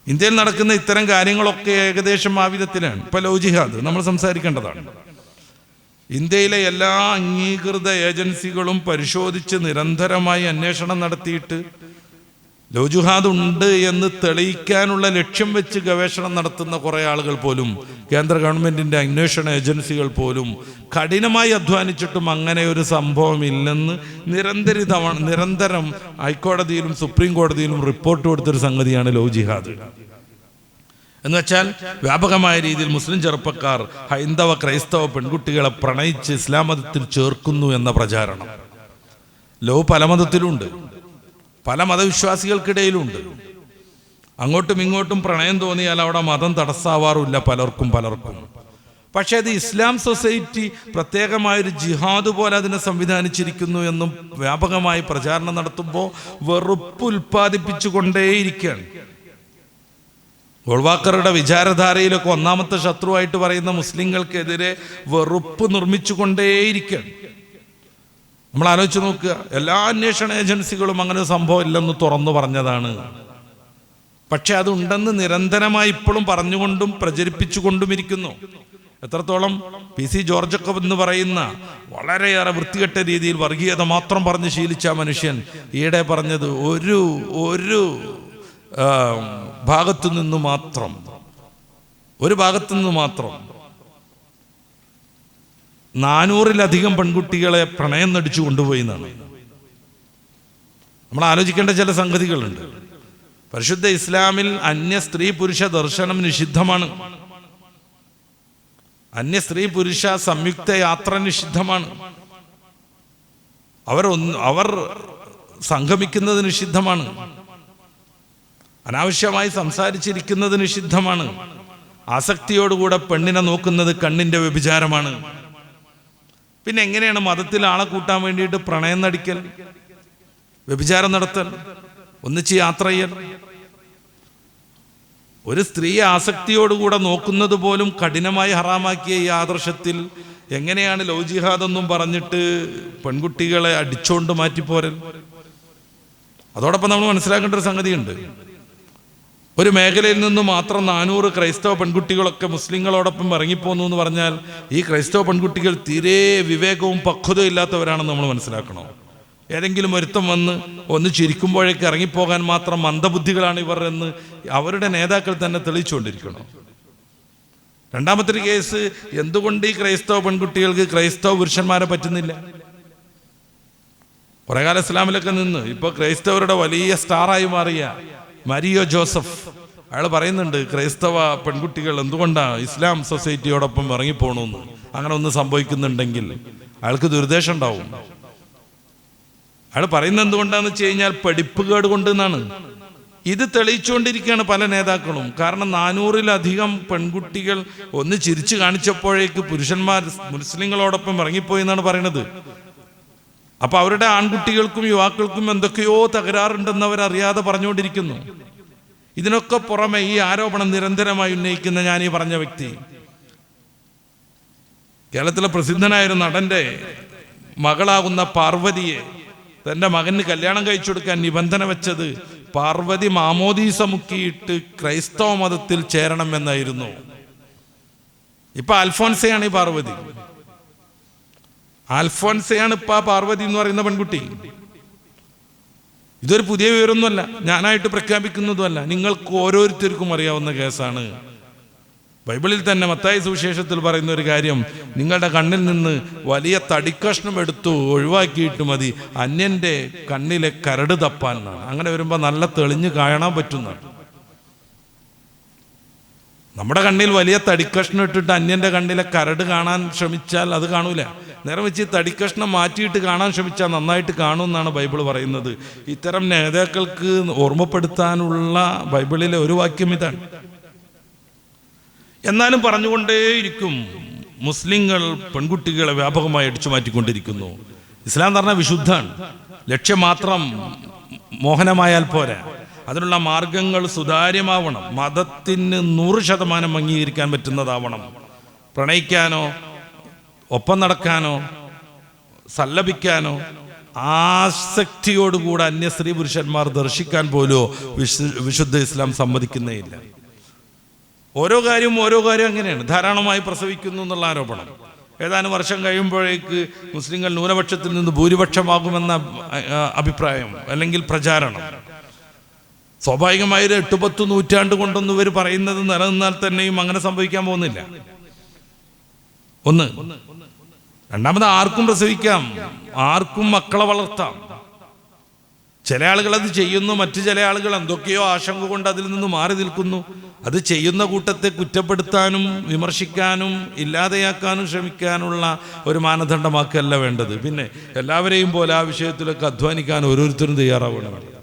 ഇന്ത്യയിൽ നടക്കുന്ന ഇത്തരം കാര്യങ്ങളൊക്കെ ഏകദേശം ആ വിധത്തിലാണ്. ഇപ്പൊ ലവ് ജിഹാദ് നമ്മൾ സംസാരിക്കേണ്ടതാണ്. ഇന്ത്യയിലെ എല്ലാ അംഗീകൃത ഏജൻസികളും പരിശോധിച്ച് നിരന്തരമായി അന്വേഷണം നടത്തിയിട്ട് ലവ് ജിഹാദ് ഉണ്ട് എന്ന് തെളിയിക്കാനുള്ള ലക്ഷ്യം വെച്ച് ഗവേഷണം നടത്തുന്ന കുറേ ആളുകൾ പോലും, കേന്ദ്ര ഗവൺമെന്റിന്റെ അന്വേഷണ ഏജൻസികൾ പോലും കഠിനമായി അധ്വാനിച്ചിട്ടും അങ്ങനെ ഒരു സംഭവം ഇല്ലെന്ന് നിരന്തരം ഹൈക്കോടതിയിലും സുപ്രീം കോടതിയിലും റിപ്പോർട്ട് കൊടുത്തൊരു സംഗതിയാണ് ലവ് ജിഹാദ്. എന്നുവെച്ചാൽ വ്യാപകമായ രീതിയിൽ മുസ്ലിം ചെറുപ്പക്കാർ ഹൈന്ദവ ക്രൈസ്തവ പെൺകുട്ടികളെ പ്രണയിച്ച് ഇസ്ലാം മതത്തിൽ ചേർക്കുന്നു എന്ന പ്രചാരണം. ലവ് പല മതത്തിലുണ്ട്, പല മതവിശ്വാസികൾക്കിടയിലുണ്ട്. അങ്ങോട്ടും ഇങ്ങോട്ടും പ്രണയം തോന്നിയാൽ അവിടെ മതം തടസ്സാവാറില്ല പലർക്കും. പക്ഷേ അത് ഇസ്ലാം സൊസൈറ്റി പ്രത്യേകമായൊരു ജിഹാദ് പോലെ അതിനെ സംവിധാനിച്ചിരിക്കുന്നു എന്നും വ്യാപകമായി പ്രചാരണം നടത്തുമ്പോൾ വെറുപ്പ് ഉൽപ്പാദിപ്പിച്ചു കൊണ്ടേയിരിക്കുകയാണ്. ഗോൾവാക്കറുടെ വിചാരധാരയിലൊക്കെ ഒന്നാമത്തെ ശത്രുവായിട്ട് പറയുന്ന മുസ്ലിങ്ങൾക്കെതിരെ വെറുപ്പ് നിർമ്മിച്ചു കൊണ്ടേയിരിക്കുകയാണ്. നമ്മൾ ആലോചിച്ച് നോക്കുക, എല്ലാ അന്വേഷണ ഏജൻസികളും അങ്ങനെ ഒരു സംഭവം ഇല്ലെന്ന് തുറന്നു പറഞ്ഞതാണ്. പക്ഷെ അതുണ്ടെന്ന് നിരന്തരമായി ഇപ്പോഴും പറഞ്ഞുകൊണ്ടും പ്രചരിപ്പിച്ചുകൊണ്ടും ഇരിക്കുന്നു. എത്രത്തോളം PC ജോർജൊക്കെ എന്ന് പറയുന്ന വളരെയേറെ വൃത്തികെട്ട രീതിയിൽ വർഗീയത മാത്രം പറഞ്ഞ് ശീലിച്ച മനുഷ്യൻ ഈയിടെ പറഞ്ഞത് ഒരു ഭാഗത്തു നിന്ന് മാത്രം 400-ലധികം പെൺകുട്ടികളെ പ്രണയം നടിച്ചു കൊണ്ടുപോയി എന്നാണ്. നമ്മൾ ആലോചിക്കേണ്ട ചില സംഗതികളുണ്ട്. പരിശുദ്ധ ഇസ്ലാമിൽ അന്യ സ്ത്രീ പുരുഷ ദർശനം നിഷിദ്ധമാണ്. അന്യ സ്ത്രീ പുരുഷ സംയുക്ത യാത്ര നിഷിദ്ധമാണ്. അവർ സംഗമിക്കുന്നത് നിഷിദ്ധമാണ്. അനാവശ്യമായി സംസാരിച്ചിരിക്കുന്നത് നിഷിദ്ധമാണ്. ആസക്തിയോടുകൂടെ പെണ്ണിനെ നോക്കുന്നത് കണ്ണിന്റെ വ്യഭിചാരമാണ്. പിന്നെ എങ്ങനെയാണ് മതത്തിൽ ആളെ കൂട്ടാൻ വേണ്ടിയിട്ട് പ്രണയം നടിക്കൽ, വ്യഭിചാരം നടത്തൽ, ഒന്നിച്ച് യാത്ര ചെയ്യൽ? ഒരു സ്ത്രീയെ ആസക്തിയോടുകൂടെ നോക്കുന്നത് പോലും കഠിനമായി ഹറാമാക്കിയ ഈ ആദർശത്തിൽ എങ്ങനെയാണ് ലവ് ജിഹാദ് എന്നും പറഞ്ഞിട്ട് പെൺകുട്ടികളെ അടിച്ചോണ്ട് മാറ്റിപ്പോരൽ? അതോടൊപ്പം നമ്മൾ മനസ്സിലാക്കേണ്ട ഒരു സംഗതിയുണ്ട്. ഒരു മേഖലയിൽ നിന്ന് മാത്രം 400 ക്രൈസ്തവ പെൺകുട്ടികളൊക്കെ മുസ്ലിങ്ങളോടൊപ്പം ഇറങ്ങിപ്പോന്നു എന്ന് പറഞ്ഞാൽ ഈ ക്രൈസ്തവ പെൺകുട്ടികൾ തീരെ വിവേകവും പക്വതയും ഇല്ലാത്തവരാണെന്ന് നമ്മൾ മനസ്സിലാക്കണം. ഏതെങ്കിലും ഒരുത്തം വന്ന് ഒന്ന് ചിരിക്കുമ്പോഴേക്ക് ഇറങ്ങിപ്പോകാൻ മാത്രം മന്ദബുദ്ധികളാണ് ഇവർ എന്ന് അവരുടെ നേതാക്കൾ തന്നെ തെളിയിച്ചുകൊണ്ടിരിക്കണം. രണ്ടാമത്തെ കേസ്, എന്തുകൊണ്ട് ഈ ക്രൈസ്തവ പെൺകുട്ടികൾക്ക് ക്രൈസ്തവ പുരുഷന്മാരെ പറ്റുന്നില്ല? കുറെ കാലം ഇസ്ലാമിലൊക്കെ നിന്ന് ഇപ്പൊ ക്രൈസ്തവരുടെ വലിയ സ്റ്റാറായി മാറിയ മരിയോ ജോസഫ്, അയാൾ പറയുന്നുണ്ട് ക്രൈസ്തവ പെൺകുട്ടികൾ എന്തുകൊണ്ടാണ് ഇസ്ലാം സൊസൈറ്റിയോടൊപ്പം ഇറങ്ങിപ്പോണെന്ന്. അങ്ങനെ ഒന്ന് സംഭവിക്കുന്നുണ്ടെങ്കിൽ അയാൾക്ക് ദുരുദ്ദേശം ഉണ്ടാവും. അയാൾ പറയുന്നത് എന്തുകൊണ്ടാന്ന് വെച്ച് കഴിഞ്ഞാൽ പഠിപ്പുകേട് കൊണ്ട് എന്നാണ്. ഇത് തെളിയിച്ചുകൊണ്ടിരിക്കുകയാണ് പല നേതാക്കളും. കാരണം 400-ലധികം പെൺകുട്ടികൾ ഒന്ന് ചിരിച്ചു കാണിച്ചപ്പോഴേക്ക് പുരുഷന്മാർ മുസ്ലിങ്ങളോടൊപ്പം ഇറങ്ങിപ്പോയി എന്നാണ് പറയുന്നത്. അപ്പൊ അവരുടെ ആൺകുട്ടികൾക്കും യുവാക്കൾക്കും എന്തൊക്കെയോ തകരാറുണ്ടെന്ന് അവരറിയാതെ പറഞ്ഞുകൊണ്ടിരിക്കുന്നു. ഇതിനൊക്കെ പുറമെ ഈ ആരോപണം നിരന്തരമായി ഉന്നയിക്കുന്ന ഞാൻ ഈ പറഞ്ഞ വ്യക്തി, കേരളത്തിലെ പ്രസിദ്ധനായൊരു നടന്റെ മകളാകുന്ന പാർവതിയെ തന്റെ മകന് കല്യാണം കഴിച്ചു കൊടുക്കാൻ നിബന്ധന വെച്ചത് പാർവതി മാമോദീസ മുക്കിയിട്ട് ക്രൈസ്തവ മതത്തിൽ ചേരണം എന്നായിരുന്നു. ഇപ്പൊ അൽഫോൻസയാണ് ഈ പാർവതി. അൽഫോൻസയാണ് ഇപ്പൊ പാർവതി എന്ന് പറയുന്ന പെൺകുട്ടി. ഇതൊരു പുതിയ വിവരമൊന്നുമല്ല, ഞാനായിട്ട് പ്രഖ്യാപിക്കുന്നതുമല്ല, നിങ്ങൾക്ക് ഓരോരുത്തർക്കും അറിയാവുന്ന കേസാണ്. ബൈബിളിൽ തന്നെ മത്തായി സുവിശേഷത്തിൽ പറയുന്ന ഒരു കാര്യം, നിങ്ങളുടെ കണ്ണിൽ നിന്ന് വലിയ തടിക്കഷ്ണം എടുത്തു ഒഴിവാക്കിയിട്ട് മതി അന്യന്റെ കണ്ണിലെ കരട് തപ്പാൻ എന്നാണ്. അങ്ങനെ വരുമ്പോൾ നല്ല തെളിഞ്ഞ് കാണാൻ പറ്റുന്നതാണ്. നമ്മുടെ കണ്ണിൽ വലിയ തടിക്കഷ്ണം ഇട്ടിട്ട് അന്യന്റെ കണ്ണിലെ കരട് കാണാൻ ശ്രമിച്ചാൽ അത് കാണൂല. നേരെ വെച്ച് തടിക്കഷ്ണം മാറ്റിയിട്ട് കാണാൻ ശ്രമിച്ചാൽ നന്നായിട്ട് കാണുമെന്നാണ് ബൈബിൾ പറയുന്നത്. ഇത്തരം നേതാക്കൾക്ക് ഓർമ്മപ്പെടുത്താനുള്ള ബൈബിളിലെ ഒരു വാക്യം ഇതാണ്. എന്നാലും പറഞ്ഞുകൊണ്ടേയിരിക്കും മുസ്ലിങ്ങൾ പെൺകുട്ടികളെ വ്യാപകമായി അടിച്ചു മാറ്റിക്കൊണ്ടിരിക്കുന്നു. ഇസ്ലാം എന്ന് പറഞ്ഞാൽ വിശുദ്ധാണ്. ലക്ഷ്യം മാത്രം മോഹനമായാൽ പോരാ, അതിനുള്ള മാർഗങ്ങൾ സുതാര്യമാവണം. മതത്തിന് 100% അംഗീകരിക്കാൻ പറ്റുന്നതാവണം. പ്രണയിക്കാനോ ഒപ്പം നടക്കാനോ സല്ലപിക്കാനോ ആസക്തിയോടുകൂടെ അന്യ സ്ത്രീ പുരുഷന്മാർ ദർശിക്കാൻ പോലും വിശുദ്ധ ഇസ്ലാം സമ്മതിക്കുന്നേ ഇല്ല. ഓരോ കാര്യം അങ്ങനെയാണ്. ധാരാളമായി പ്രസവിക്കുന്നു എന്നുള്ള ആരോപണം. ഏതാനും വർഷം കഴിയുമ്പോഴേക്ക് മുസ്ലിങ്ങൾ ന്യൂനപക്ഷത്തിൽ നിന്ന് ഭൂരിപക്ഷമാകുമെന്ന അഭിപ്രായം അല്ലെങ്കിൽ പ്രചാരണം. സ്വാഭാവികമായൊരു 8-10 നൂറ്റാണ്ട് കൊണ്ടൊന്നും ഇവർ പറയുന്നത് നിലനിന്നാൽ തന്നെയും അങ്ങനെ സംഭവിക്കാൻ പോകുന്നില്ല. ഒന്ന്. രണ്ടാമത്, ആർക്കും പ്രസവിക്കാം, ആർക്കും മക്കളെ വളർത്താം. ചില ആളുകൾ അത് ചെയ്യുന്നു, മറ്റു ചില ആളുകൾ എന്തൊക്കെയോ ആശങ്ക കൊണ്ട് അതിൽ നിന്ന് മാറി നിൽക്കുന്നു. അത് ചെയ്യുന്ന കൂട്ടത്തെ കുറ്റപ്പെടുത്താനും വിമർശിക്കാനും ഇല്ലാതെയാക്കാനും ശ്രമിക്കാനുള്ള ഒരു മാനദണ്ഡമാക്കല്ല വേണ്ടത്. പിന്നെ എല്ലാവരെയും പോലെ ആ വിഷയത്തിലൊക്കെ അധ്വാനിക്കാൻ ഓരോരുത്തരും തയ്യാറാവണം.